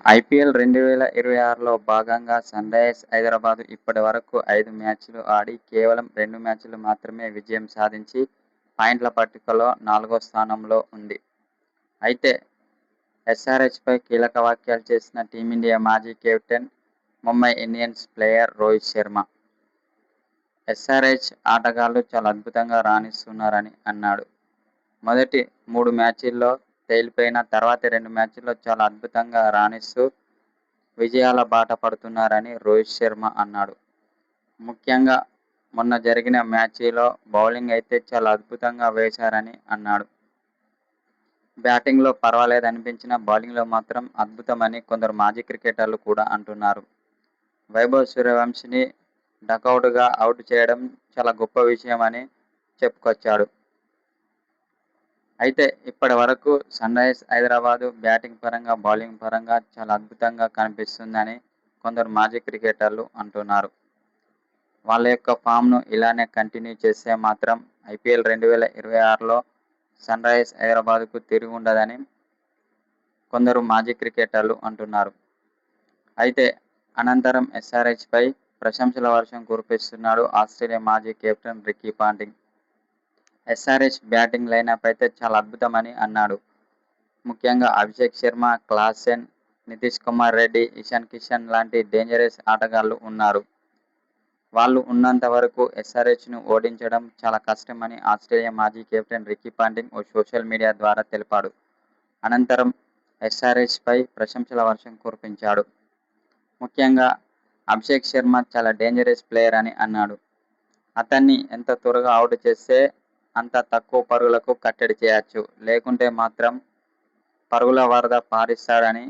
IPL 2026లో భాగంగా Sunrisers Hyderabad ఇప్పటివరకు 5 మ్యాచ్లు ఆడి కేవలం 2 మ్యాచ్లు మాత్రమే విజయం సాధించి పాయింట్ల పట్టికలో 4వ స్థానంలో ఉంది. అయితే ఎస్ఆర్హెచ్పై కీలక వ్యాఖ్యలు చేసిన టీమిండియా మాజీ captain, Mumbai Indians player Rohit Sharma. SRH ఆటగాళ్లు చాలా అద్భుతంగా రాణిస్తున్నారని అన్నాడు. మొదటి 3 మ్యాచ్ల్లో తేలిపోయిన తర్వాతి 2 మ్యాచ్ల్లో చాలా అద్భుతంగా రాణిస్తూ విజయాల బాట పడుతున్నారని రోహిత్ శర్మ అన్నాడు. ముఖ్యంగా మొన్న జరిగిన మ్యాచ్లో బౌలింగ్ అయితే చాలా అద్భుతంగా వేశారని అన్నాడు. బ్యాటింగ్లో పర్వాలేదనిపించినా బౌలింగ్లో మాత్రం అద్భుతమని కొందరు మాజీ క్రికెటర్లు కూడా అంటున్నారు. వైభవ్ సూర్యవంశిని డకౌట్గా అవుట్ చేయడం చాలా గొప్ప విషయమని చెప్పుకొచ్చాడు. అయితే ఇప్పటి వరకు సన్‌రైజర్స్ హైదరాబాద్ బ్యాటింగ్ పరంగా, బౌలింగ్ పరంగా చాలా అద్భుతంగా కనిపిస్తుందని కొందరు మాజీ క్రికెటర్లు అంటున్నారు. వాళ్ళ యొక్క ఫామ్‌ను ఇలానే కంటిన్యూ చేస్తే మాత్రం ఐపీఎల్ 2026లో సన్‌రైజర్స్ హైదరాబాద్కు తిరుగుండదని కొందరు మాజీ క్రికెటర్లు అంటున్నారు. అయితే అనంతరం ఎస్ఆర్హెచ్పై ప్రశంసల వర్షం కురిపిస్తున్నాడు ఆస్ట్రేలియా మాజీ captain Ricky Ponting. SRH batting lineup అయితే చాలా అద్భుతమని అన్నాడు. ముఖ్యంగా అభిషేక్ శర్మ, క్లాసెన్, నితీష్ కుమార్ రెడ్డి, ఇషాన్ కిషన్ లాంటి డేంజరస్ ఆటగాళ్లు ఉన్నారు. వాళ్ళు ఉన్నంత వరకు ఎస్ఆర్హెచ్ను ఓడించడం చాలా కష్టమని ఆస్ట్రేలియా మాజీ కెప్టెన్ రికీ పాంటింగ్ ఓ సోషల్ మీడియా ద్వారా తెలిపాడు. అనంతరం ఎస్ఆర్హెచ్పై ప్రశంసల వర్షం కురిపించాడు. ముఖ్యంగా అభిషేక్ శర్మ చాలా డేంజరస్ ప్లేయర్ అని అన్నాడు. అతన్ని ఎంత త్వరగా అవుట్ చేస్తే అంత తక్కువ పరుగులకు కట్టడి చేయొచ్చు, లేకుంటే మాత్రం పరుగుల వరద పారిస్తాడని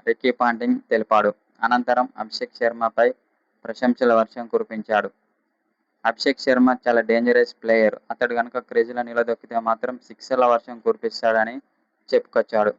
రికీ పాంటింగ్ తెలిపాడు. అనంతరం అభిషేక్ శర్మపై ప్రశంసల వర్షం కురిపించాడు. అభిషేక్ శర్మ చాలా డేంజరస్ ప్లేయర్. అతడు గనుక క్రీజులో నిలదొక్కితే మాత్రం సిక్సర్ల వర్షం కురిపిస్తాడని చెప్పుకొచ్చాడు.